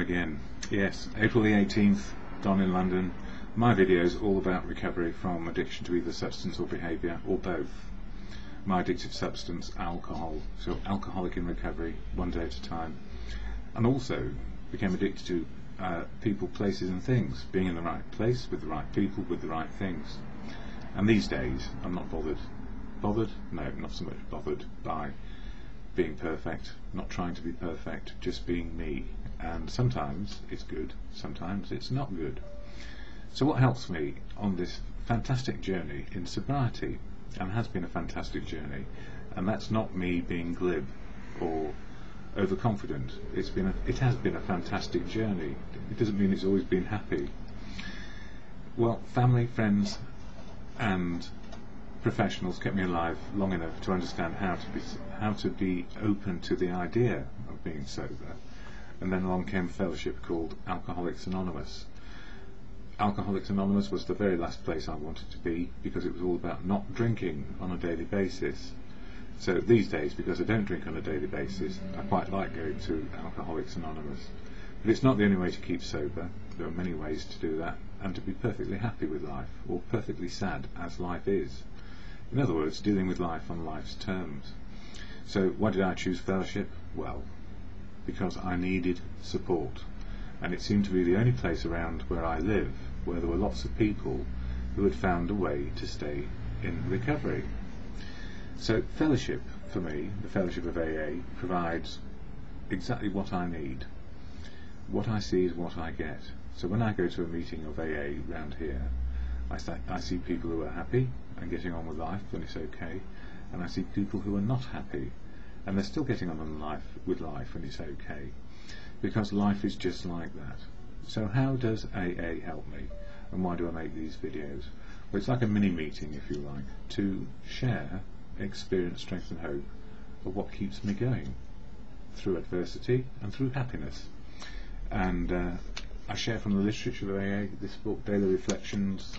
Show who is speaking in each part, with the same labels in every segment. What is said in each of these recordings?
Speaker 1: again. Yes, April the 18th, Don in London. My video is all about recovery from addiction to either substance or behaviour, or both. My addictive substance, alcohol. So alcoholic in recovery, one day at a time. And also became addicted to people, places and things. Being in the right place, with the right people, with the right things. And these days, I'm not bothered. Bothered? No, not so much bothered by being perfect, not trying to be perfect, just being me. And sometimes it's good, sometimes it's not good. So what helps me on this fantastic journey in sobriety, and has been a fantastic journey, and that's not me being glib or overconfident. It has been a fantastic journey. It doesn't mean it's always been happy. Well, family, friends and professionals kept me alive long enough to understand how to be open to the idea of being sober, and then along came a fellowship called Alcoholics Anonymous. Alcoholics Anonymous was the very last place I wanted to be, because it was all about not drinking on a daily basis. So these days, because I don't drink on a daily basis, I quite like going to Alcoholics Anonymous. But it's not the only way to keep sober. There are many ways to do that, and to be perfectly happy with life, or perfectly sad as life is. In other words, dealing with life on life's terms. So why did I choose fellowship? Well, because I needed support, and it seemed to be the only place around where I live where there were lots of people who had found a way to stay in recovery. So fellowship, for me, the fellowship of AA, provides exactly what I need. What I see is what I get. So when I go to a meeting of AA round here, I see people who are happy and getting on with life, and it's okay, and I see people who are not happy and they're still getting on with life, and it's okay, because life is just like that. So how does AA help me, and why do I make these videos? Well, it's like a mini meeting, if you like, to share experience, strength and hope of what keeps me going through adversity and through happiness. And I share from the literature of AA, this book, Daily Reflections,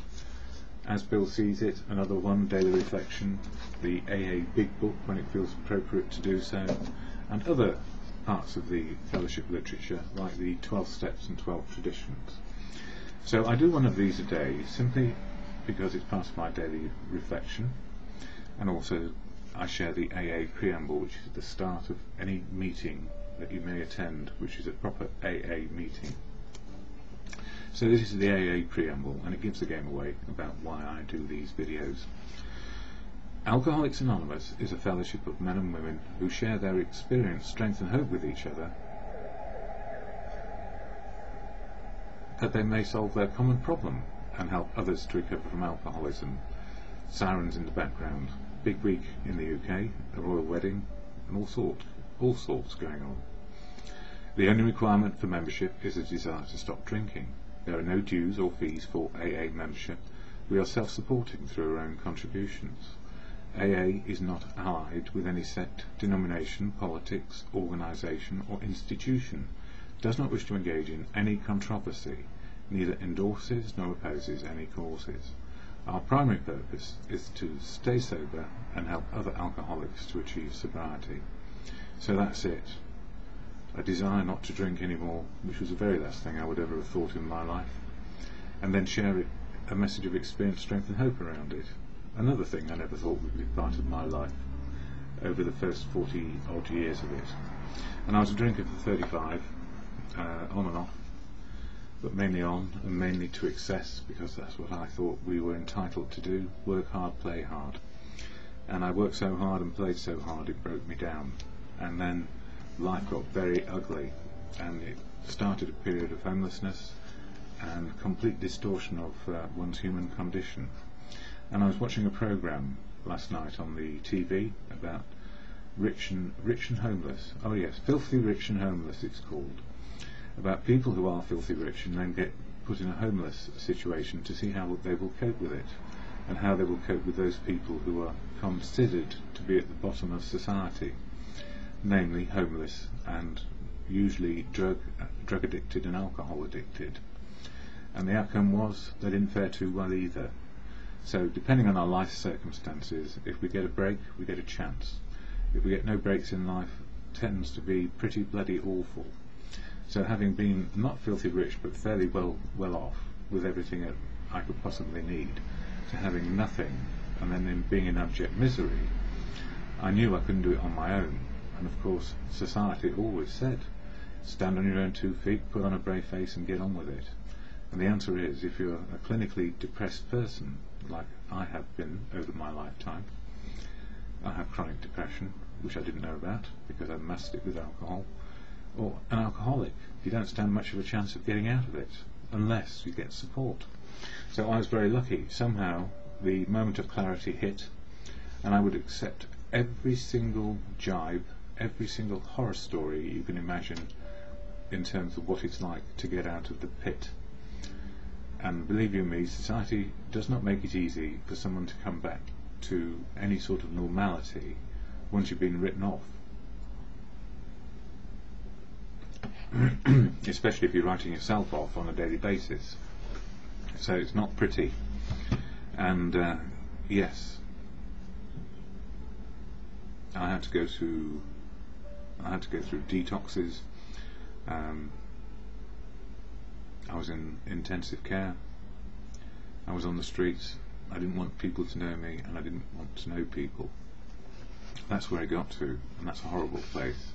Speaker 1: As Bill Sees It, another one, Daily Reflection, the AA Big Book, when it feels appropriate to do so, and other parts of the fellowship literature, like the 12 Steps and 12 Traditions. So I do one of these a day, simply because it's part of my daily reflection, and also I share the AA Preamble, which is the start of any meeting that you may attend, which is a proper AA meeting. So this is the AA Preamble, and it gives the game away about why I do these videos. Alcoholics Anonymous is a fellowship of men and women who share their experience, strength and hope with each other, that they may solve their common problem and help others to recover from alcoholism. Sirens in the background, big week in the UK, a royal wedding, and all sorts going on. The only requirement for membership is a desire to stop drinking. There are no dues or fees for AA membership. We are self-supporting through our own contributions. AA is not allied with any sect, denomination, politics, organisation or institution, does not wish to engage in any controversy, neither endorses nor opposes any causes. Our primary purpose is to stay sober and help other alcoholics to achieve sobriety. So that's it. A desire not to drink anymore, which was the very last thing I would ever have thought in my life, and then share it, a message of experience, strength and hope around it. Another thing I never thought would be part of my life over the first 40 odd years of it. And I was a drinker for 35, on and off, but mainly on, and mainly to excess, because that's what I thought we were entitled to do: work hard, play hard. And I worked so hard and played so hard it broke me down, and then life got very ugly, and it started a period of homelessness and complete distortion of one's human condition. And I was watching a programme last night on the TV about rich and homeless. Oh yes, Filthy Rich and Homeless it's called. About people who are filthy rich and then get put in a homeless situation, to see how they will cope with it, and how they will cope with those people who are considered to be at the bottom of society, namely homeless and usually drug addicted and alcohol addicted. And the outcome was they didn't fare too well either. So depending on our life circumstances, if we get a break, we get a chance. If we get no breaks in life, it tends to be pretty bloody awful. So having been not filthy rich but fairly well off with everything that I could possibly need, to having nothing and then being in abject misery, I knew I couldn't do it on my own. And of course society always said, stand on your own 2 feet, put on a brave face and get on with it. And the answer is, if you're a clinically depressed person, like I have been over my lifetime, I have chronic depression, which I didn't know about because I masked it with alcohol, or an alcoholic, you don't stand much of a chance of getting out of it unless you get support. So I was very lucky. Somehow the moment of clarity hit, and I would accept every single jibe, every single horror story you can imagine in terms of what it's like to get out of the pit. And believe you me, society does not make it easy for someone to come back to any sort of normality once you've been written off. Especially if you're writing yourself off on a daily basis. So it's not pretty. And yes, I had to go through detoxes. I was in intensive care. I was on the streets. I didn't want people to know me, and I didn't want to know people. That's where I got to, and that's a horrible place.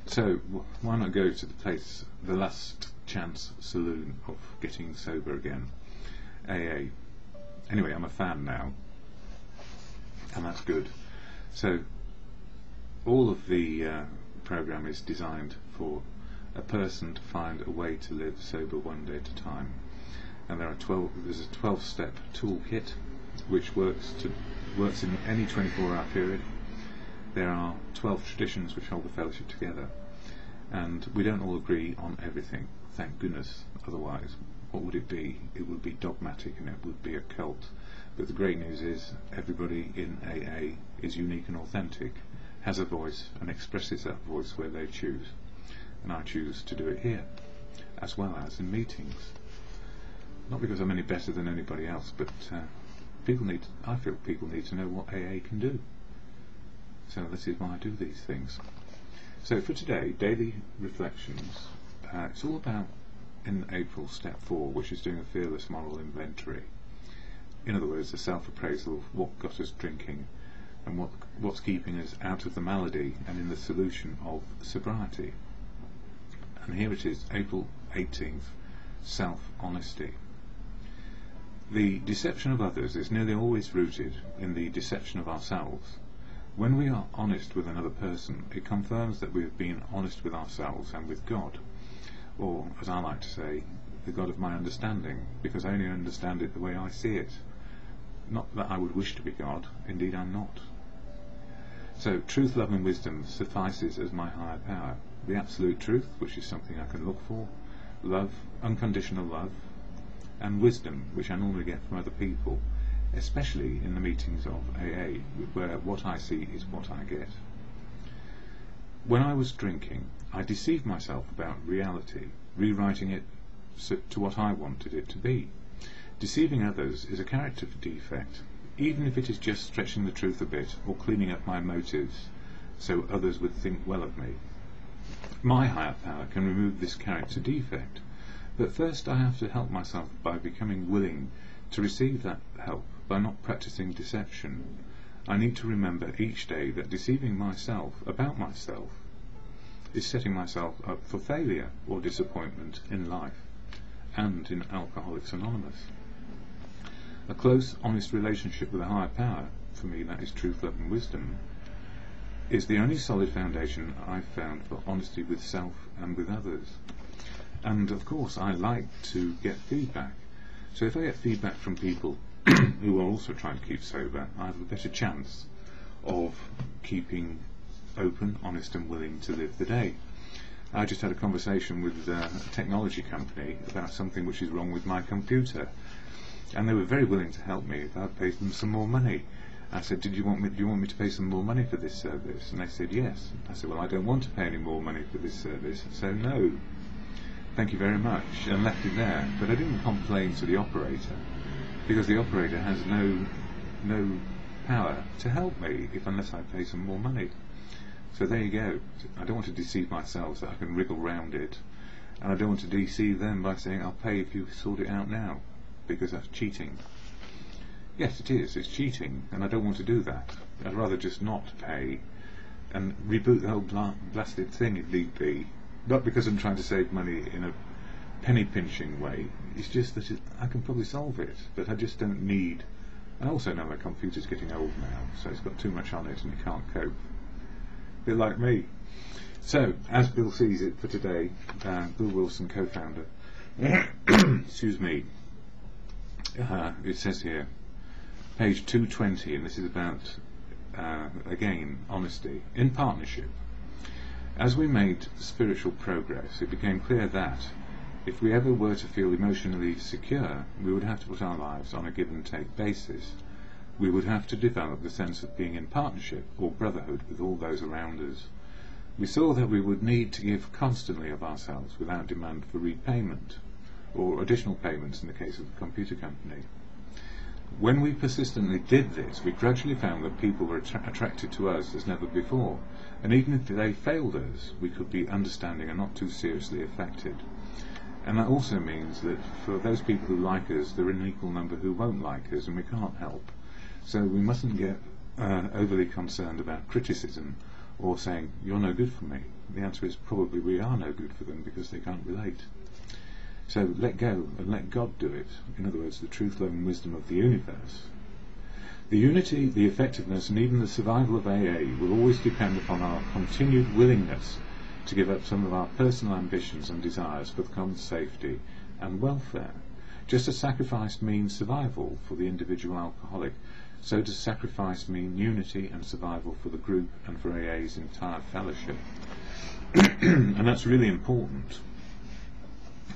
Speaker 1: So why not go to the place, the last chance saloon of getting sober again, AA. Anyway, I'm a fan now, and that's good. So all of the program is designed for a person to find a way to live sober one day at a time. And there's a 12-step toolkit which works in any 24-hour period. There are 12 traditions which hold the fellowship together, and we don't all agree on everything, thank goodness. Otherwise, what would it be? It would be dogmatic and it would be a cult. But the great news is everybody in AA is unique and authentic, has a voice and expresses that voice where they choose. And I choose to do it here, as well as in meetings. Not because I'm any better than anybody else, but I feel people need to know what AA can do. So this is why I do these things. So for today, daily reflections, it's all about, in April, step 4, which is doing a fearless moral inventory. In other words, a self-appraisal of what got us drinking and what's keeping us out of the malady and in the solution of sobriety. And here it is, April 18th, self-honesty. The deception of others is nearly always rooted in the deception of ourselves. When we are honest with another person, it confirms that we have been honest with ourselves and with God, or, as I like to say, the God of my understanding, because I only understand it the way I see it. Not that I would wish to be God, indeed I'm not. So truth, love and wisdom suffices as my higher power. The absolute truth, which is something I can look for, love, unconditional love, and wisdom, which I normally get from other people, especially in the meetings of AA, where what I see is what I get. When I was drinking, I deceived myself about reality, rewriting it to what I wanted it to be. Deceiving others is a character defect, even if it is just stretching the truth a bit or cleaning up my motives so others would think well of me. My higher power can remove this character defect, but first I have to help myself by becoming willing to receive that help by not practicing deception. I need to remember each day that deceiving myself about myself is setting myself up for failure or disappointment in life and in Alcoholics Anonymous. A close, honest relationship with a higher power, for me that is truth, love and wisdom, is the only solid foundation I've found for honesty with self and with others. And of course I like to get feedback. So if I get feedback from people who are also trying to keep sober, I have a better chance of keeping open, honest and willing to live the day. I just had a conversation with a technology company about something which is wrong with my computer, and they were very willing to help me if I paid them some more money. I said, do you want me to pay some more money for this service? And they said yes. I said, well, I don't want to pay any more money for this service, so no, thank you very much, and left it there. But I didn't complain to the operator, because the operator has no power to help me unless I pay some more money. So there you go. I don't want to deceive myself so I can wriggle round it and I don't want to deceive them by saying I'll pay if you sort it out now, because that's cheating. Yes, it is, it's cheating, and I don't want to do that. I'd rather just not pay and reboot the whole blasted thing if need be. Not because I'm trying to save money in a penny pinching way, it's just that I can probably solve it, but I just don't need. I also know my computer's getting old now, so it's got too much on it and it can't cope. A bit like me. So, as Bill sees it for today, Bill Wilson, co-founder, excuse me, it says here, page 220, and this is about, again, honesty. In partnership, as we made spiritual progress, it became clear that if we ever were to feel emotionally secure, we would have to put our lives on a give and take basis. We would have to develop the sense of being in partnership or brotherhood with all those around us. We saw that we would need to give constantly of ourselves without demand for repayment, or additional payments in the case of the computer company. When we persistently did this, we gradually found that people were attracted to us as never before, and even if they failed us, we could be understanding and not too seriously affected. And that also means that for those people who like us, there are an equal number who won't like us, and we can't help. So we mustn't get overly concerned about criticism or saying, you're no good for me. The answer is probably we are no good for them because they can't relate. So let go and let God do it. In other words, the truth, love and wisdom of the universe. The unity, the effectiveness and even the survival of AA will always depend upon our continued willingness to give up some of our personal ambitions and desires for the common safety and welfare. Just as sacrifice means survival for the individual alcoholic, so does sacrifice mean unity and survival for the group and for AA's entire fellowship. And that's really important,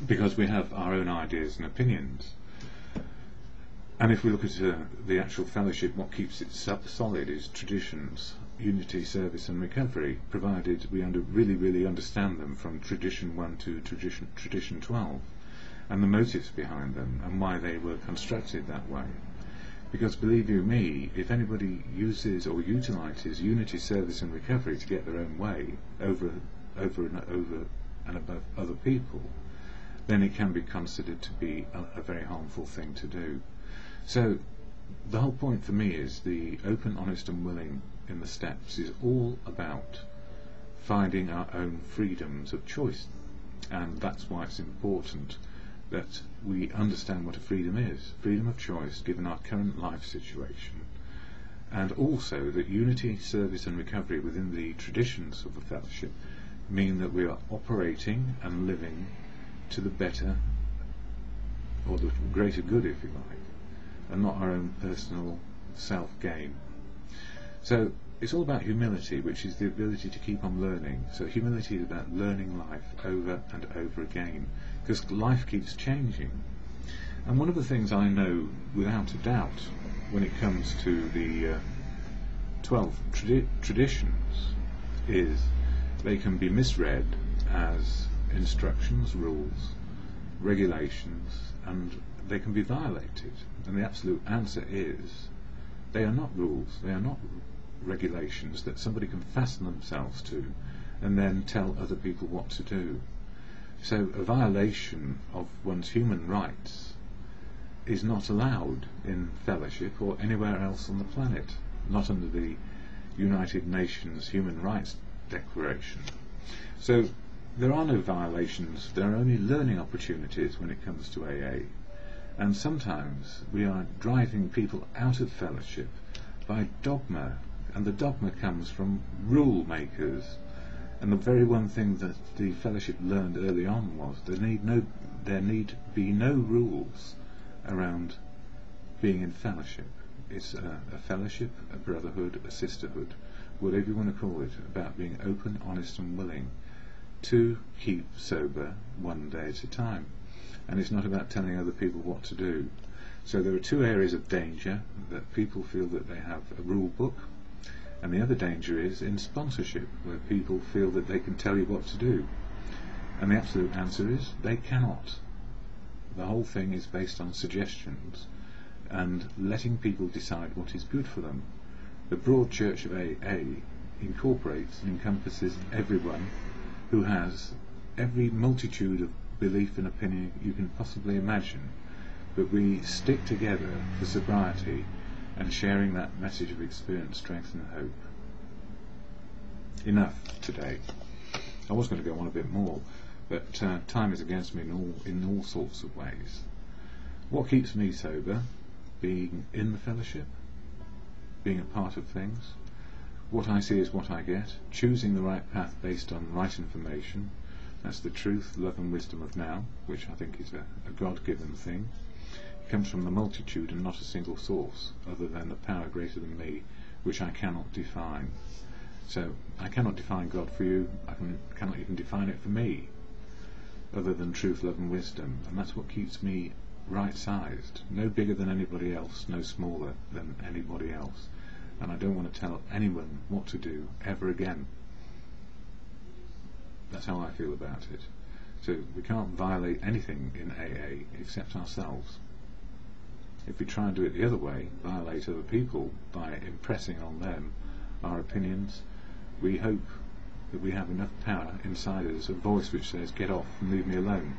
Speaker 1: because we have our own ideas and opinions. And if we look at the actual fellowship, what keeps it solid is traditions, unity, service and recovery, provided we really understand them from tradition 1 to tradition 12, and the motives behind them and why they were constructed that way. Because believe you me, if anybody uses or utilises unity, service and recovery to get their own way over and above other people, then it can be considered to be a very harmful thing to do. So the whole point for me is the open, honest and willing in the steps is all about finding our own freedoms of choice, and that's why it's important that we understand what a freedom is, freedom of choice given our current life situation, and also that unity, service and recovery within the traditions of the fellowship mean that we are operating and living to the better or the greater good, if you like, and not our own personal self-gain. So it's all about humility, which is the ability to keep on learning. So humility is about learning life over and over again, because life keeps changing. And one of the things I know without a doubt when it comes to the 12 traditions is they can be misread as instructions, rules, regulations, and they can be violated. And the absolute answer is they are not rules, they are not regulations that somebody can fasten themselves to and then tell other people what to do. So a violation of one's human rights is not allowed in fellowship or anywhere else on the planet, not under the United Nations Human Rights Declaration. So there are no violations, there are only learning opportunities when it comes to AA. And sometimes we are driving people out of fellowship by dogma, and the dogma comes from rule makers. And the very one thing that the fellowship learned early on was there need be no rules around being in fellowship. It's a fellowship, a brotherhood, a sisterhood, whatever you want to call it, about being open, honest and willing to keep sober one day at a time. And it's not about telling other people what to do. So there are two areas of danger, that people feel that they have a rule book, and the other danger is in sponsorship, where people feel that they can tell you what to do. And the absolute answer is they cannot. The whole thing is based on suggestions and letting people decide what is good for them. The broad church of AA incorporates and encompasses everyone who has every multitude of belief and opinion you can possibly imagine, but we stick together for sobriety and sharing that message of experience, strength and hope. Enough today. I was going to go on a bit more, but time is against me in all sorts of ways. What keeps me sober? Being in the fellowship, being a part of things. What I see is what I get, choosing the right path based on right information. That's the truth, love and wisdom of now, which I think is a God-given thing. It comes from the multitude and not a single source, other than the power greater than me, which I cannot define. So I cannot define God for you, I cannot even define it for me, other than truth, love and wisdom, and that's what keeps me right-sized, no bigger than anybody else, no smaller than anybody else, and I don't want to tell anyone what to do ever again. That's how I feel about it. So we can't violate anything in AA except ourselves. If we try and do it the other way, violate other people by impressing on them our opinions, we hope that we have enough power inside us, a voice which says, get off and leave me alone,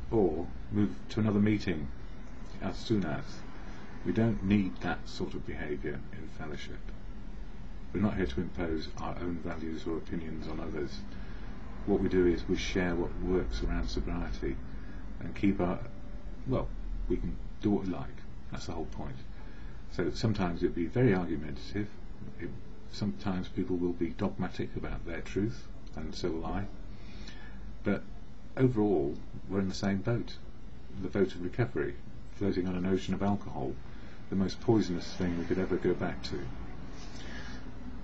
Speaker 1: or move to another meeting as soon as. We don't need that sort of behaviour in fellowship. We're not here to impose our own values or opinions on others. What we do is we share what works around sobriety and keep our, well, we can do what we like. That's the whole point. So sometimes it'll be very argumentative. Sometimes people will be dogmatic about their truth, and so will I. But overall, we're in the same boat, the boat of recovery, floating on an ocean of alcohol, the most poisonous thing we could ever go back to.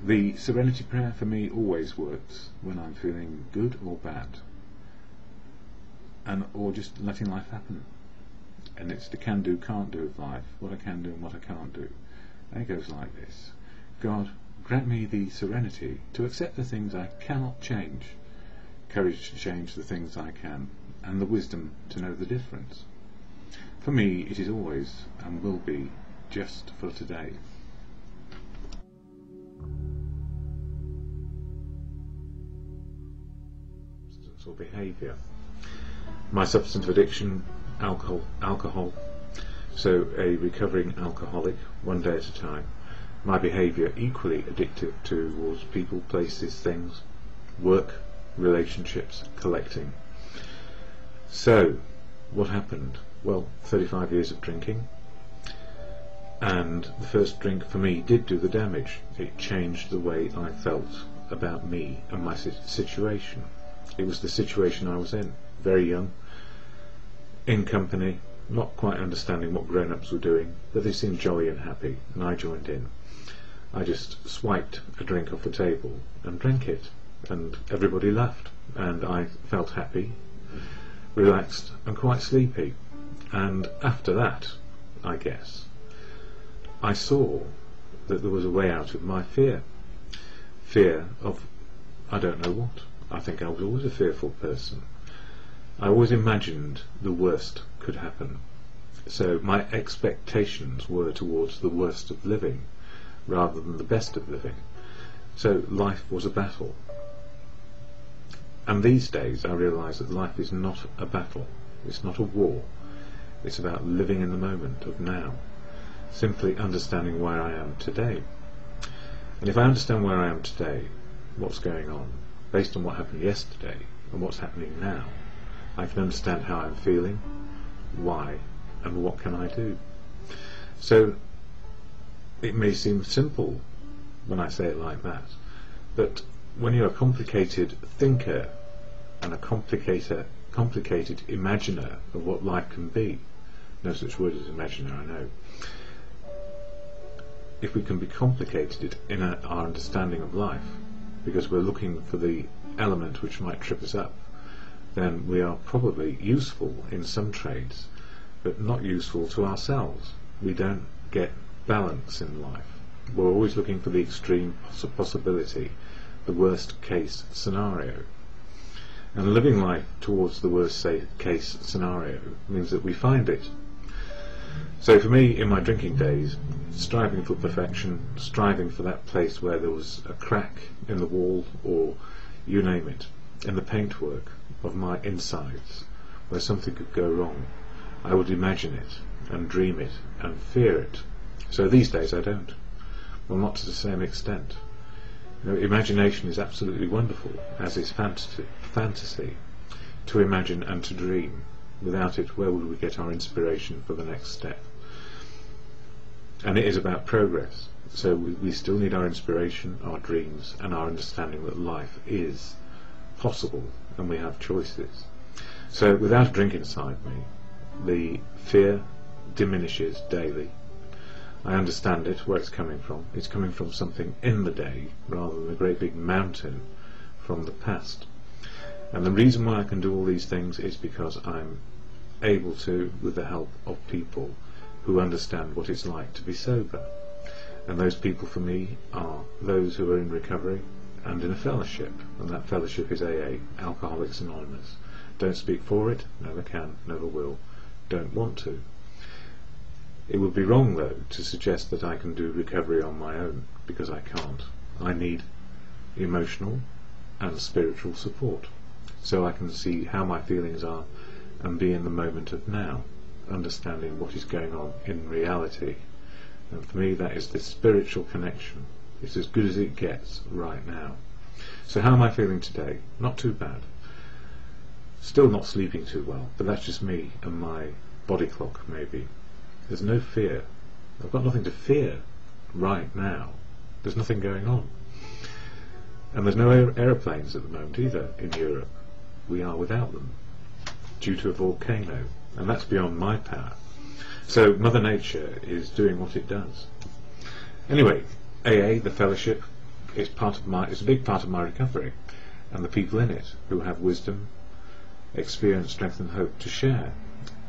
Speaker 1: The serenity prayer for me always works when I'm feeling good or bad, or just letting life happen. And it's the can-do, can't-do of life, what I can do and what I can't do. And it goes like this. God, grant me the serenity to accept the things I cannot change, courage to change the things I can, and the wisdom to know the difference. For me, it is always, and will be, just for today. Substance or behaviour. My substance of addiction, alcohol. So a recovering alcoholic, one day at a time. My behaviour equally addictive towards people, places, things, work, relationships, collecting. So, what happened? Well, 35 years of drinking, and the first drink for me did do the damage. It changed the way I felt about me and my situation. It was the situation I was in, very young, in company, not quite understanding what grown-ups were doing, but they seemed jolly and happy, and I joined in. I just swiped a drink off the table and drank it, and everybody laughed, and I felt happy, relaxed and quite sleepy. And after that, I guess, I saw that there was a way out of my fear of I don't know what. I think I was always a fearful person. I always imagined the worst could happen, so my expectations were towards the worst of living rather than the best of living. So life was a battle. And these days I realise that life is not a battle, it's not a war, it's about living in the moment of now, simply understanding where I am today. And if I understand where I am today, what's going on, based on what happened yesterday and what's happening now, I can understand how I'm feeling, why, and what can I do. So it may seem simple when I say it like that, but when you're a complicated thinker and a complicated imaginer of what life can be, no such word as imaginer, I know, if we can be complicated in our understanding of life, because we're looking for the element which might trip us up, then we are probably useful in some trades, but not useful to ourselves. We don't get balance in life. We're always looking for the extreme possibility, the worst case scenario. And living life towards the worst case scenario means that we find it. So for me, in my drinking days, striving for perfection, striving for that place where there was a crack in the wall, or you name it, in the paintwork of my insides where something could go wrong, I would imagine it and dream it and fear it. So these days I don't. Well, not to the same extent. Imagination is absolutely wonderful, as is fantasy. To imagine and to dream. Without it, where would we get our inspiration for the next step? And it is about progress. So we still need our inspiration, our dreams, and our understanding that life is possible and we have choices. So without a drink inside me, the fear diminishes daily. I understand it, where it's coming from. It's coming from something in the day rather than a great big mountain from the past. And the reason why I can do all these things is because I'm able to, with the help of people who understand what it's like to be sober. And those people for me are those who are in recovery and in a fellowship, and that fellowship is AA, Alcoholics Anonymous. Don't speak for it, never can, never will, don't want to. It would be wrong, though, to suggest that I can do recovery on my own, because I can't. I need emotional and spiritual support, so I can see how my feelings are and be in the moment of now, understanding what is going on in reality. And for me, that is the spiritual connection. It's as good as it gets right now. So how am I feeling today? Not too bad. Still not sleeping too well, but that's just me and my body clock, maybe. There's no fear. I've got nothing to fear right now. There's nothing going on. And there's no aeroplanes at the moment either in Europe. We are without them due to a volcano, and that's beyond my power. So Mother Nature is doing what it does. Anyway, AA, the fellowship, is a big part of my recovery, and the people in it who have wisdom, experience, strength and hope to share.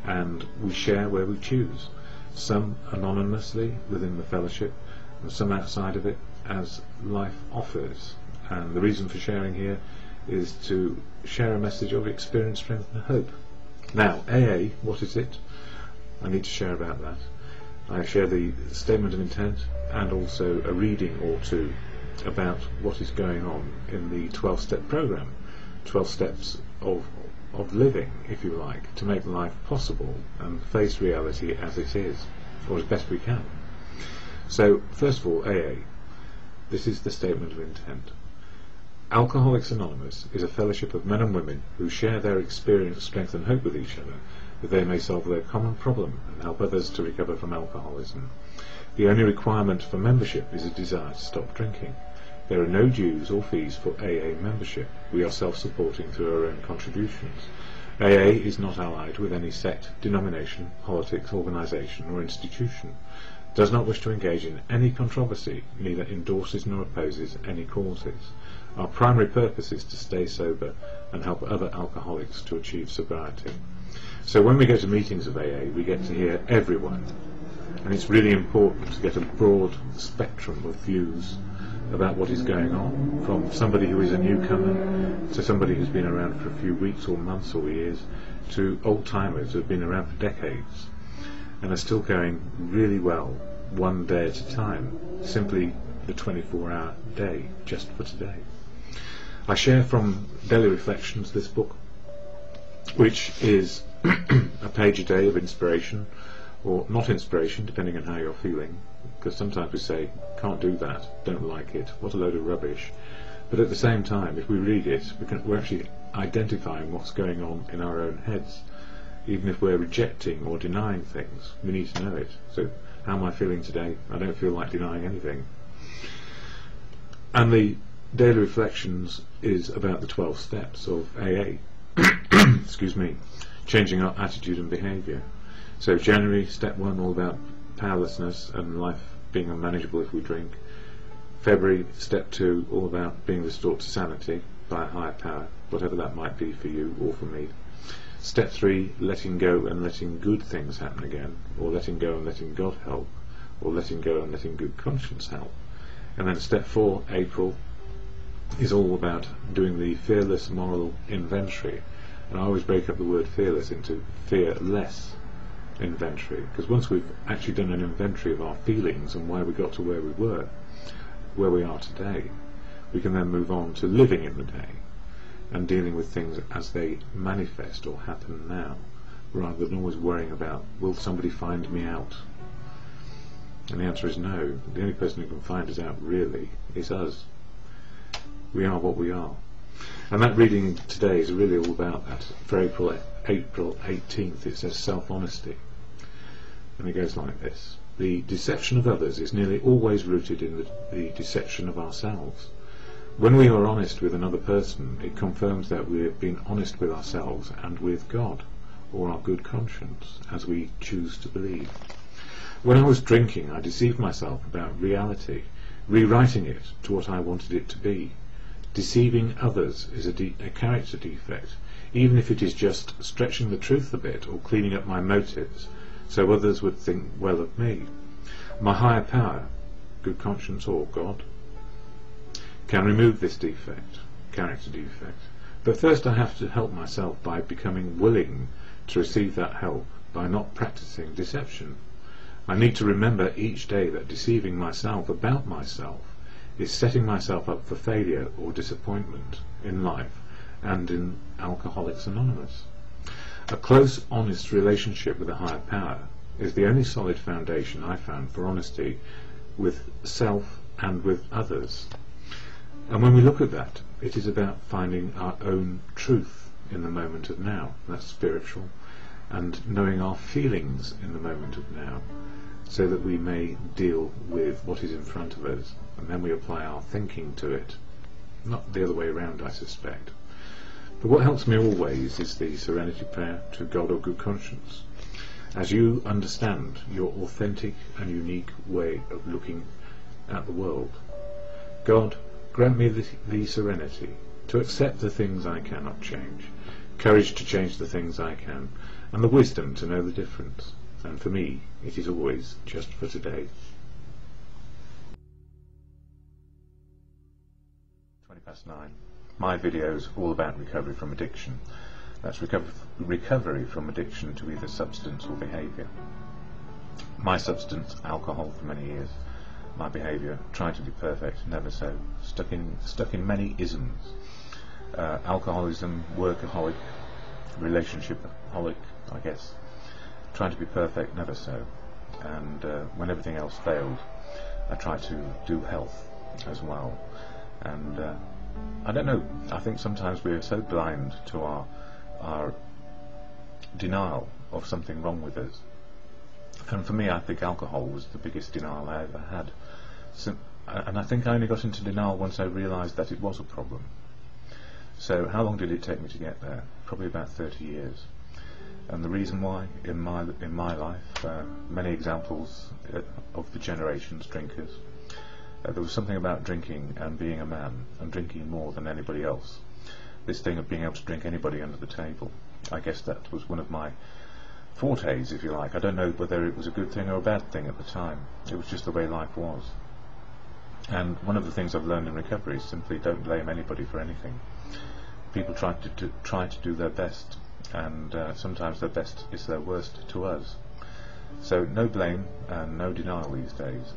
Speaker 1: And we share where we choose, some anonymously within the fellowship and some outside of it as life offers. And the reason for sharing here is to share a message of experience, strength and hope. Now, AA, what is it? I need to share about that. I share the statement of intent and also a reading or two about what is going on in the 12-step program, 12 steps of living, if you like, to make life possible and face reality as it is, or as best we can. So, first of all, AA. This is the statement of intent. Alcoholics Anonymous is a fellowship of men and women who share their experience, strength and hope with each other, that they may solve their common problem and help others to recover from alcoholism. The only requirement for membership is a desire to stop drinking. There are no dues or fees for AA membership. We are self-supporting through our own contributions. AA is not allied with any sect, denomination, politics, organisation or institution, does not wish to engage in any controversy, neither endorses nor opposes any causes. Our primary purpose is to stay sober and help other alcoholics to achieve sobriety. So when we go to meetings of AA, we get to hear everyone, and it's really important to get a broad spectrum of views about what is going on, from somebody who is a newcomer to somebody who's been around for a few weeks or months or years, to old-timers who have been around for decades and are still going really well, one day at a time, simply the 24-hour day, just for today. I share from Daily Reflections, this book, which is a page a day of inspiration, or not inspiration, depending on how you're feeling, because sometimes we say, can't do that, don't like it, what a load of rubbish. But at the same time, if we read it, we're actually identifying what's going on in our own heads. Even if we're rejecting or denying things, we need to know it. So, how am I feeling today? I don't feel like denying anything. And the Daily Reflections is about the 12 steps of AA. Excuse me. Changing our attitude and behaviour. So January, step 1, all about powerlessness and life being unmanageable if we drink. February, step 2, all about being restored to sanity by a higher power, whatever that might be for you or for me. Step 3, letting go and letting good things happen again, or letting go and letting God help, or letting go and letting good conscience help. And then step 4, April, is all about doing the fearless moral inventory. And I always break up the word fearless into fearless inventory, because once we've actually done an inventory of our feelings and why we got to where we were, where we are today, we can then move on to living in the day. and dealing with things as they manifest or happen now, rather than always worrying about, will somebody find me out? And the answer is no. The only person who can find us out really is us. We are what we are. And that reading today is really all about that. For April 18th it says self-honesty. And it goes like this. The deception of others is nearly always rooted in the deception of ourselves. When we are honest with another person, it confirms that we have been honest with ourselves and with God, or our good conscience, as we choose to believe. When I was drinking, I deceived myself about reality, rewriting it to what I wanted it to be. Deceiving others is a character defect, even if it is just stretching the truth a bit or cleaning up my motives, so others would think well of me. My higher power, good conscience or God, can remove this defect, character defect. But first I have to help myself by becoming willing to receive that help, by not practicing deception. I need to remember each day that deceiving myself about myself is setting myself up for failure or disappointment in life and in Alcoholics Anonymous. A close, honest relationship with a higher power is the only solid foundation I found for honesty with self and with others. And when we look at that, it is about finding our own truth in the moment of now. That's spiritual. And knowing our feelings in the moment of now, so that we may deal with what is in front of us, and then we apply our thinking to it. Not the other way around, I suspect. But what helps me always is the serenity prayer to God or good conscience. As you understand your authentic and unique way of looking at the world, God, grant me the serenity to accept the things I cannot change, courage to change the things I can, and the wisdom to know the difference. And for me, it is always just for today. 9:20. My video is all about recovery from addiction. That's recovery from addiction to either substance or behaviour. My substance, alcohol, for many years. My behaviour, trying to be perfect, never so. Stuck in many isms. Alcoholism, workaholic, relationship-aholic, I guess. Trying to be perfect, never so. And when everything else failed, I tried to do health as well. And I don't know, I think sometimes we are so blind to our denial of something wrong with us. And for me, I think alcohol was the biggest denial I ever had. And I think I only got into denial once I realised that it was a problem. So how long did it take me to get there? Probably about 30 years. And the reason why, in my life, many examples of the generations, drinkers, there was something about drinking and being a man, and drinking more than anybody else. This thing of being able to drink anybody under the table. I guess that was one of my fortes, if you like. I don't know whether it was a good thing or a bad thing at the time. It was just the way life was. And one of the things I've learned in recovery is simply don't blame anybody for anything. People try to do their best, and sometimes their best is their worst to us. So no blame and no denial these days,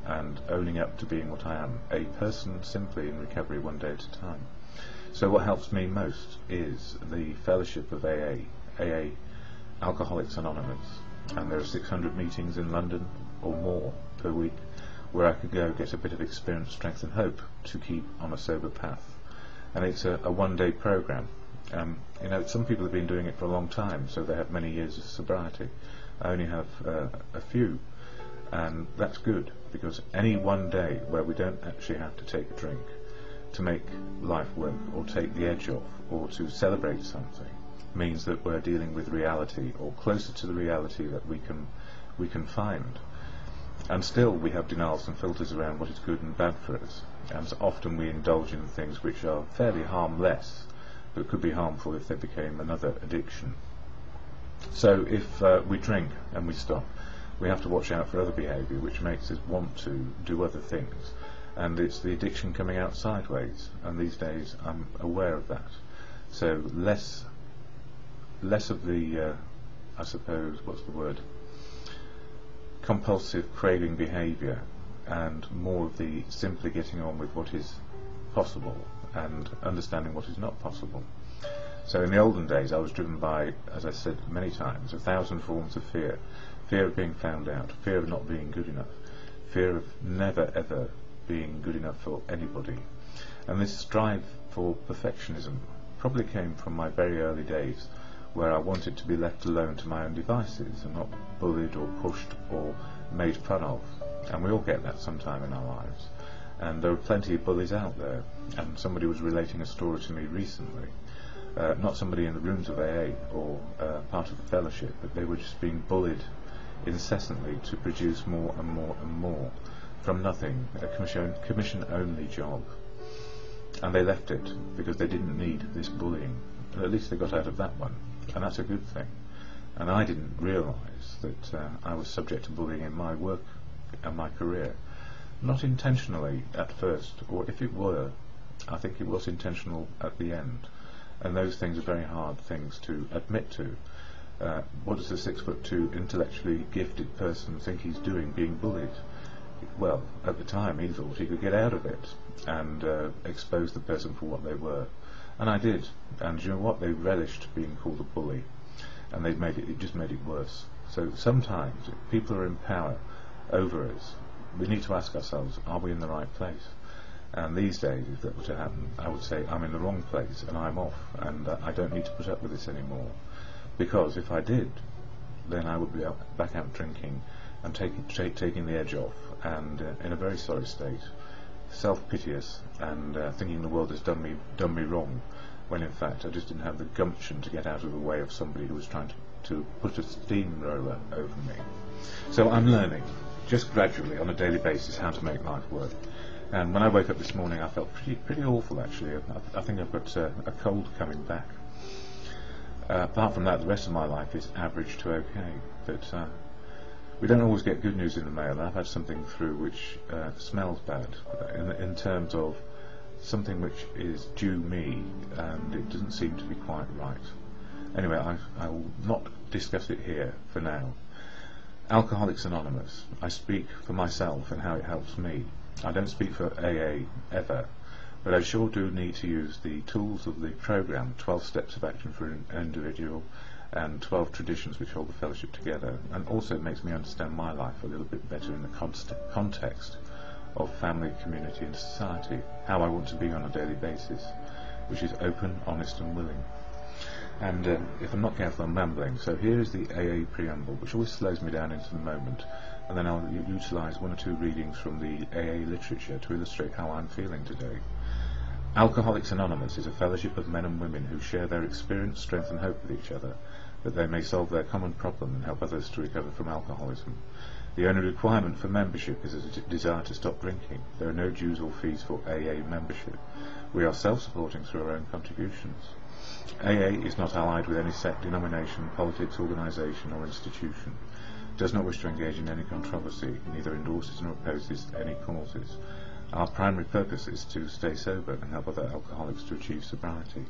Speaker 1: and owning up to being what I am, a person simply in recovery one day at a time. So what helps me most is the fellowship of AA, Alcoholics Anonymous, and there are 600 meetings in London or more per week where I could go get a bit of experience, strength and hope to keep on a sober path. And it's a one-day program. You know, some people have been doing it for a long time, so they have many years of sobriety. I only have a few, and that's good, because any one day where we don't actually have to take a drink to make life work, or take the edge off, or to celebrate something, means that we're dealing with reality, or closer to the reality that we can find. And still we have denials and filters around what is good and bad for us, and so often we indulge in things which are fairly harmless, but could be harmful if they became another addiction. So if we drink and we stop, we have to watch out for other behaviour which makes us want to do other things, and it's the addiction coming out sideways, and these days I'm aware of that. So less of the I suppose, what's the word, compulsive craving behaviour, and more of the simply getting on with what is possible and understanding what is not possible. So in the olden days I was driven by, as I said many times, 1,000 forms of fear. Fear of being found out, fear of not being good enough, fear of never ever being good enough for anybody. And this strive for perfectionism probably came from my very early days, where I wanted to be left alone to my own devices and not bullied or pushed or made fun of. And we all get that sometime in our lives. And there are plenty of bullies out there. And somebody was relating a story to me recently, not somebody in the rooms of AA or part of the fellowship, but they were just being bullied incessantly to produce more and more and more from nothing, a commission-only job. And they left it because they didn't need this bullying. And at least they got out of that one, and that's a good thing. And I didn't realise that I was subject to bullying in my work and my career. Not intentionally at first, or if it were, I think it was intentional at the end. And those things are very hard things to admit to. What does a 6'2" intellectually gifted person think he's doing being bullied? Well, at the time he thought he could get out of it and expose the person for what they were. And I did. And you know what? They relished being called a bully. And it just made it worse. So sometimes if people are in power over us, we need to ask ourselves, are we in the right place? And these days, if that were to happen, I would say I'm in the wrong place and I'm off, and I don't need to put up with this anymore. Because if I did, then I would be back out drinking and taking the edge off, and in a very sorry state, self-piteous, and thinking the world has done me wrong, when in fact I just didn't have the gumption to get out of the way of somebody who was trying to put a steamroller over me. So I'm learning, just gradually, on a daily basis, how to make life work. And when I woke up this morning, I felt pretty awful, actually. I think I've got a cold coming back. Apart from that, the rest of my life is average to okay. But we don't always get good news in the mail. I've had something through which smells bad, in terms of something which is due me, and it doesn't seem to be quite right. Anyway, I will not discuss it here for now. Alcoholics Anonymous. I speak for myself and how it helps me. I don't speak for AA ever, but I sure do need to use the tools of the program, 12 Steps of Action for an Individual and 12 Traditions which hold the fellowship together, and also makes me understand my life a little bit better in the context of family, community and society, how I want to be on a daily basis, which is open, honest and willing. And if I'm not careful, I'm rambling. So here is the AA preamble, which always slows me down into the moment, and then I'll utilise one or two readings from the AA literature to illustrate how I'm feeling today. Alcoholics Anonymous is a fellowship of men and women who share their experience, strength and hope with each other, that they may solve their common problem and help others to recover from alcoholism. The only requirement for membership is a desire to stop drinking. There are no dues or fees for AA membership. We are self-supporting through our own contributions. AA is not allied with any sect, denomination, politics, organisation or institution. Does not wish to engage in any controversy, neither endorses nor opposes any causes. Our primary purpose is to stay sober and help other alcoholics to achieve sobriety.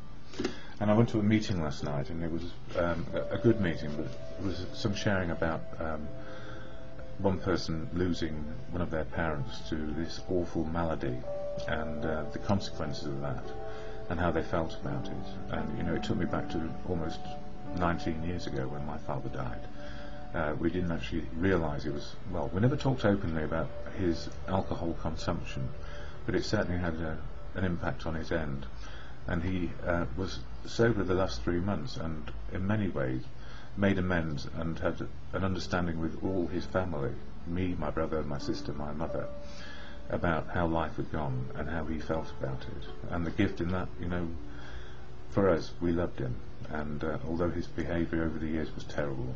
Speaker 1: And I went to a meeting last night, and it was a good meeting, but there was some sharing about one person losing one of their parents to this awful malady, and the consequences of that, and how they felt about it. And you know, it took me back to almost 19 years ago when my father died. We didn't actually realise it was, well, we never talked openly about his alcohol consumption, but it certainly had an impact on his end. And he was sober the last 3 months, and in many ways made amends and had an understanding with all his family, me, my brother, my sister, my mother, about how life had gone and how he felt about it. And the gift in that, you know, for us, we loved him, and although his behaviour over the years was terrible,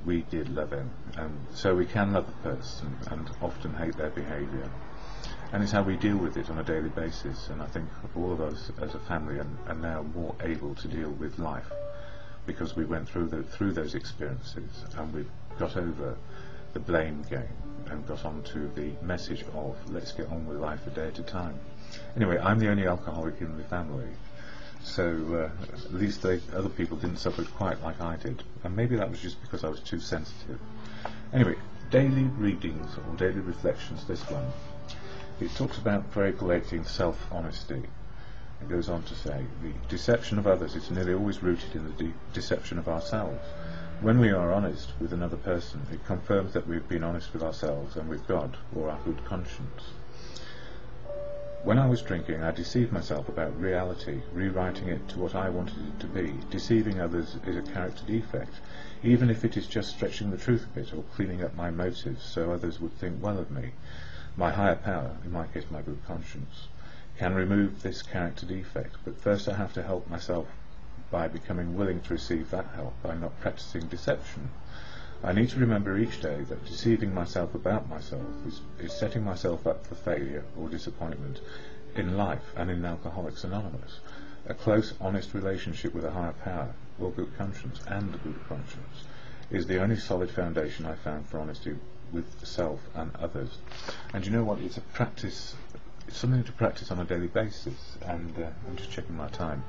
Speaker 1: we did love him. And so we can love a person and often hate their behaviour, and it's how we deal with it on a daily basis. And I think all of us as a family are now more able to deal with life because we went through those experiences, and we've got over the blame game and got on to the message of let's get on with life a day at a time. Anyway, I'm the only alcoholic in the family, so at least other people didn't suffer quite like I did, and maybe that was just because I was too sensitive. Anyway, daily readings or daily reflections. This one: It talks about, for April 18th, self-honesty. It goes on to say, the deception of others is nearly always rooted in the deception of ourselves. When we are honest with another person, it confirms that we've been honest with ourselves and with God, or our good conscience. When I was drinking, I deceived myself about reality, rewriting it to what I wanted it to be. Deceiving others is a character defect, even if it is just stretching the truth a bit or cleaning up my motives so others would think well of me. My higher power, in my case my good conscience, can remove this character defect, but first I have to help myself by becoming willing to receive that help, by not practicing deception. I need to remember each day that deceiving myself about myself is setting myself up for failure or disappointment in life and in Alcoholics Anonymous. A close, honest relationship with a higher power, or good conscience, and a good conscience, is the only solid foundation I found for honesty with self and others. And you know what? It's a practice. It's something to practice on a daily basis. And I'm just checking my time.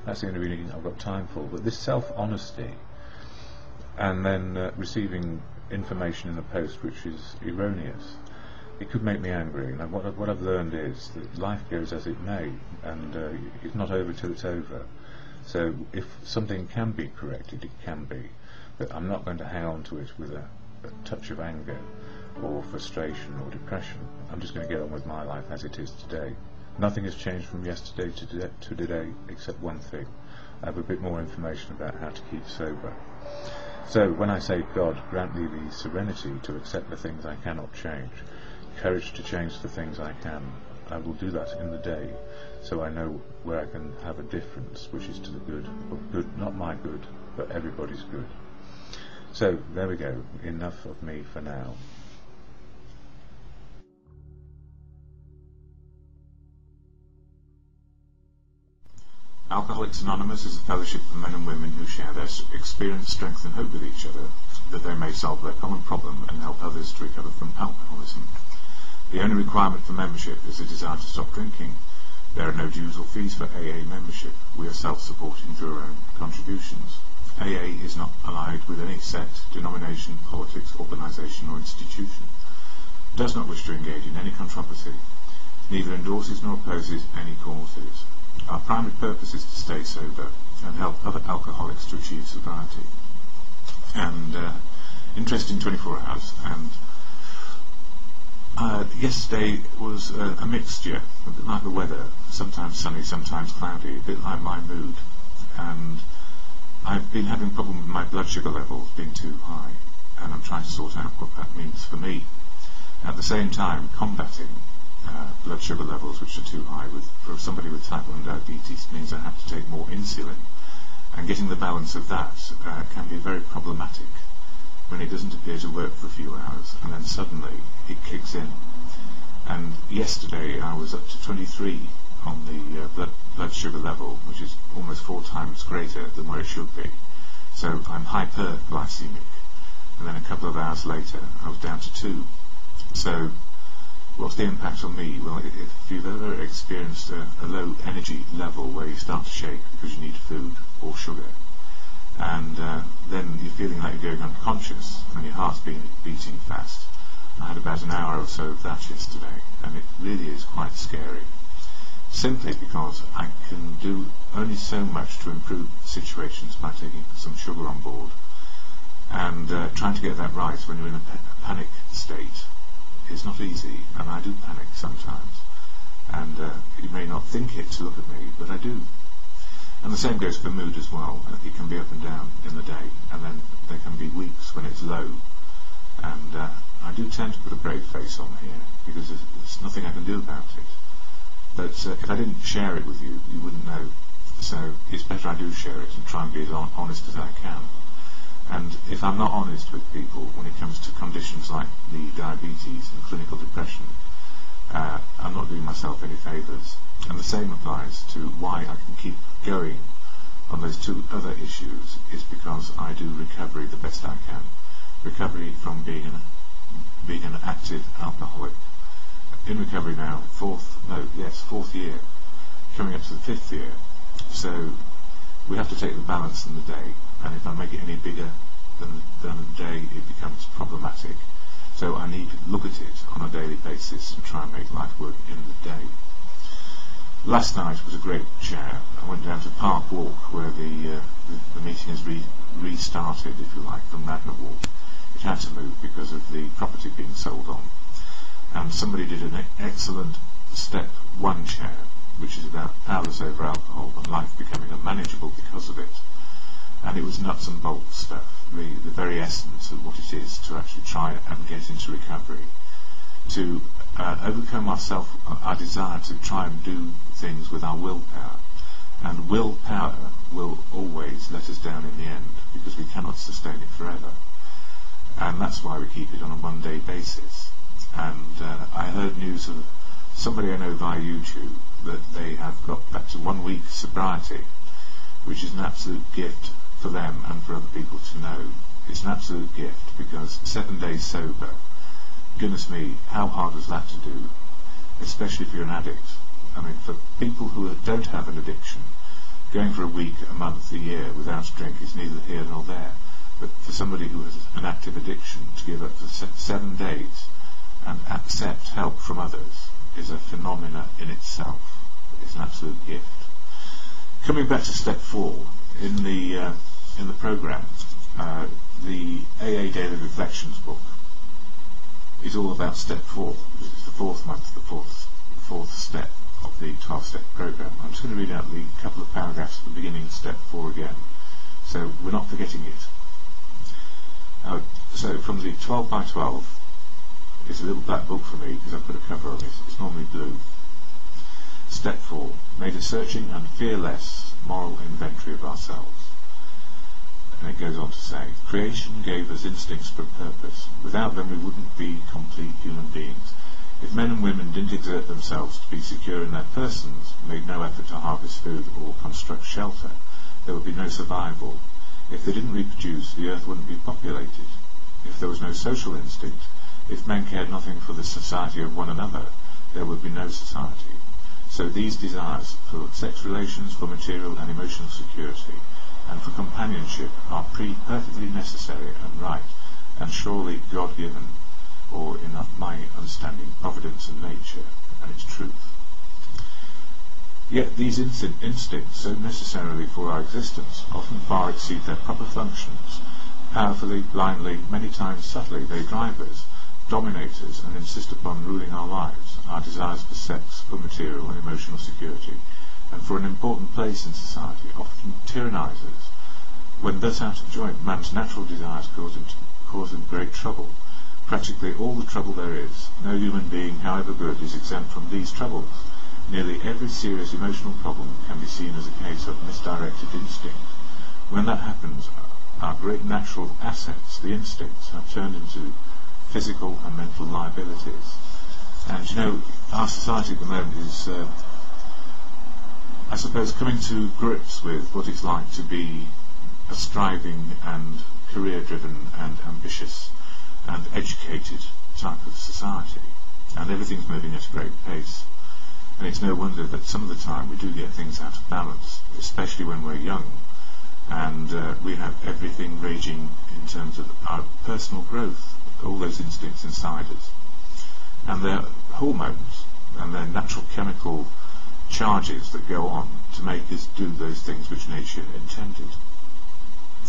Speaker 1: That's the only reading I've got time for. But this self-honesty, and then receiving information in the post which is erroneous, it could make me angry. And what I've learned is that life goes as it may, and it's not over till it's over. So if something can be corrected, it can be, but I'm not going to hang on to it with a touch of anger or frustration or depression. I'm just going to get on with my life as it is today. Nothing has changed from yesterday to today except one thing. I have a bit more information about how to keep sober. So when I say, God, grant me the serenity to accept the things I cannot change, courage to change the things I can, I will do that in the day, so I know where I can have a difference, which is to the good, but good, not my good, but everybody's good. So there we go, enough of me for now.
Speaker 2: Alcoholics Anonymous is a fellowship for men and women who share their experience, strength and hope with each other, that they may solve their common problem and help others to recover from alcoholism. The only requirement for membership is a desire to stop drinking. There are no dues or fees for AA membership. We are self-supporting through our own contributions. AA is not allied with any sect, denomination, politics, organisation or institution. It does not wish to engage in any controversy. Neither endorses nor opposes any causes. Our primary purpose is to stay sober and help other alcoholics to achieve sobriety. And interesting 24 hours. And yesterday was a mixture, a bit like the weather, sometimes sunny, sometimes cloudy, a bit like my mood. And I've been having a problem with my blood sugar levels being too high, and I'm trying to sort out what that means for me. At the same time, combating blood sugar levels which are too high for somebody with type 1 diabetes means I have to take more insulin, and getting the balance of that can be very problematic when it doesn't appear to work for a few hours and then suddenly it kicks in. And yesterday I was up to 23 on the blood sugar level, which is almost 4 times greater than where it should be. So I'm hyperglycemic, and then a couple of hours later I was down to 2. So what's the impact on me? Well, if you've ever experienced a low energy level where you start to shake because you need food or sugar, and then you're feeling like you're going unconscious and your heart's beating fast. I had about an hour or so of that yesterday, and it really is quite scary, simply because I can do only so much to improve situations by taking some sugar on board, and trying to get that right when you're in a panic state is not easy, and I do panic sometimes, and you may not think it to look at me, but I do. And the same goes for mood as well. It can be up and down in the day, and then there can be weeks when it's low, and I do tend to put a brave face on here because there's nothing I can do about it. But if I didn't share it with you, you wouldn't know. So it's better I do share it and try and be as honest as I can. And if I'm not honest with people when it comes to conditions like the diabetes and clinical depression, I'm not doing myself any favours. And the same applies to why I can keep going on those 2 other issues, is because I do recovery the best I can. Recovery from being an active alcoholic. In recovery now, 4th year, coming up to the 5th year. So we have to take the balance in the day, and if I make it any bigger than the day, it becomes problematic. So I need to look at it on a daily basis and try and make life work in the day. Last night was a great share. I went down to Park Walk, where the meeting has restarted, if you like, from Radnor Walk. It had to move because of the property being sold on. And somebody did an excellent step 1 chair, which is about powerless over alcohol and life becoming unmanageable because of it. And it was nuts and bolts stuff, the very essence of what it is to actually try and get into recovery, to overcome our desire to try and do things with our willpower. And willpower will always let us down in the end, because we cannot sustain it forever. And that's why we keep it on a 1-day basis. And I heard news of somebody I know via YouTube that they have got back to 1 week sobriety, which is an absolute gift for them and for other people to know. It's an absolute gift, because 7 days sober, goodness me, how hard was that to do, especially if you're an addict. I mean, for people who don't have an addiction, going for a week, a month, a year without a drink is neither here nor there. But for somebody who has an active addiction, to give up for 7 days and accept help from others is a phenomena in itself. It's an absolute gift. Coming back to step 4, in the programme, the AA Daily Reflections book is all about step 4. It's the 4th month, the fourth step of the 12-step programme. I'm just going to read out the couple of paragraphs at the beginning of step 4 again, so we're not forgetting it. So from the 12 by 12, it's a little black book for me because I've put a cover on it. It's normally blue. Step 4, made a searching and fearless moral inventory of ourselves. And it goes on to say, creation gave us instincts for purpose. Without them we wouldn't be complete human beings. If men and women didn't exert themselves to be secure in their persons, made no effort to harvest food or construct shelter, there would be no survival. If they didn't reproduce, the earth wouldn't be populated. If there was no social instinct, if men cared nothing for the society of one another, there would be no society. So these desires for sex relations, for material and emotional security, and for companionship are perfectly necessary and right, and surely God-given, or in my understanding, providence and nature, and its truth. Yet these instincts, so necessarily for our existence, often far exceed their proper functions. Powerfully, blindly, many times subtly, they drive us, dominate us, and insist upon ruling our lives, our desires for sex, for material and emotional security, and for an important place in society, often tyrannize us. When thus out of joint, man's natural desires cause him great trouble. Practically all the trouble there is. No human being, however good, is exempt from these troubles. Nearly every serious emotional problem can be seen as a case of misdirected instinct. When that happens, our great natural assets, the instincts, have turned into physical and mental liabilities. And you know, our society at the moment is, I suppose, coming to grips with what it's like to be a striving and career-driven and ambitious and educated type of society. And everything's moving at a great pace. And it's no wonder that some of the time we do get things out of balance, especially when we're young, and we have everything raging in terms of our personal growth, all those instincts inside us. And they're hormones, and they're natural chemical charges that go on to make us do those things which nature intended.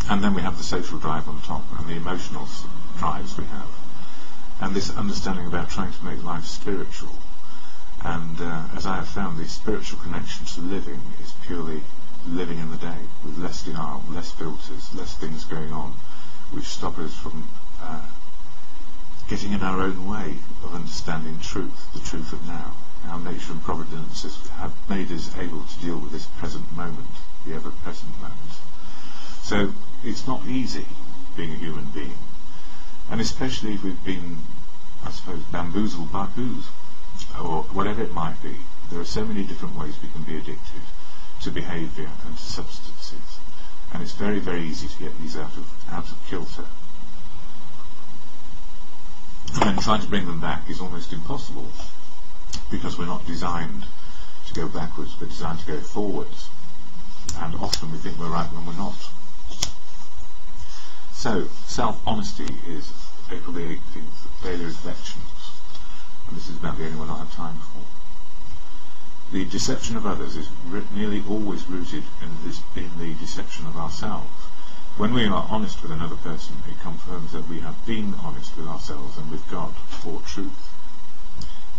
Speaker 2: And then we have the social drive on top, and the emotional drives we have, and this understanding about trying to make life spiritual. And as I have found, the spiritual connection to living is purely living in the day, with less denial, less filters, less things going on, which stop us from getting in our own way of understanding truth, the truth of now. How nature and providence have made us able to deal with this present moment, the ever-present moment. So it's not easy being a human being, and especially if we've been, I suppose, bamboozled by booze, or whatever it might be. There are so many different ways we can be addicted to behaviour and to substances, and it's very, very easy to get these out of kilter. And trying to bring them back is almost impossible, because we're not designed to go backwards, we're designed to go forwards, and often we think we're right when we're not. So self-honesty is April the 18th, Daily Reflections, and this is about the only one I have time for. The deception of others is nearly always rooted in the deception of ourselves. When we are honest with another person, it confirms that we have been honest with ourselves and with God, or truth.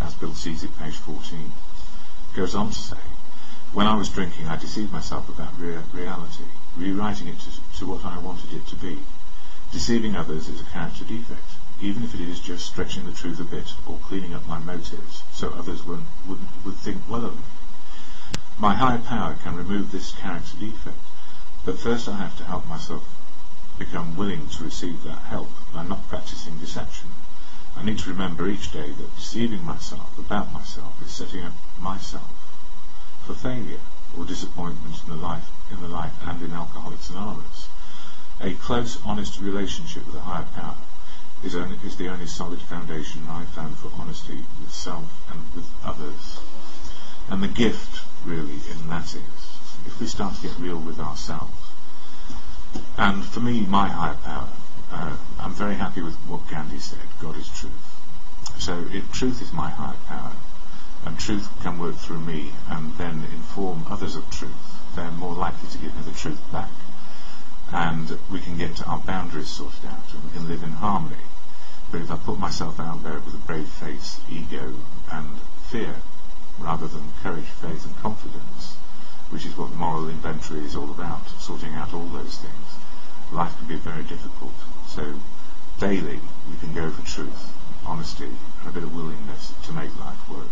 Speaker 2: As Bill sees it, page 14. It goes on to say, when I was drinking, I deceived myself about reality, rewriting it to what I wanted it to be. Deceiving others is a character defect, even if it is just stretching the truth a bit or cleaning up my motives so others would think well of me. My higher power can remove this character defect, but first I have to help myself become willing to receive that help by not practicing deception. I need to remember each day that deceiving myself about myself is setting up myself for failure or disappointment in the life and in Alcoholics Anonymous. A close, honest relationship with a higher power is the only solid foundation I found for honesty with self and with others. And the gift, really, in that is, if we start to get real with ourselves. And for me, my higher power, I'm very happy with what Gandhi said, God is truth. So if truth is my higher power, and truth can work through me and then inform others of truth, they're more likely to give me the truth back. And we can get our boundaries sorted out and we can live in harmony. But if I put myself out there with a brave face, ego and fear, rather than courage, faith and confidence, which is what the moral inventory is all about, sorting out all those things, life can be very difficult. So daily we can go for truth, honesty and a bit of willingness to make life work.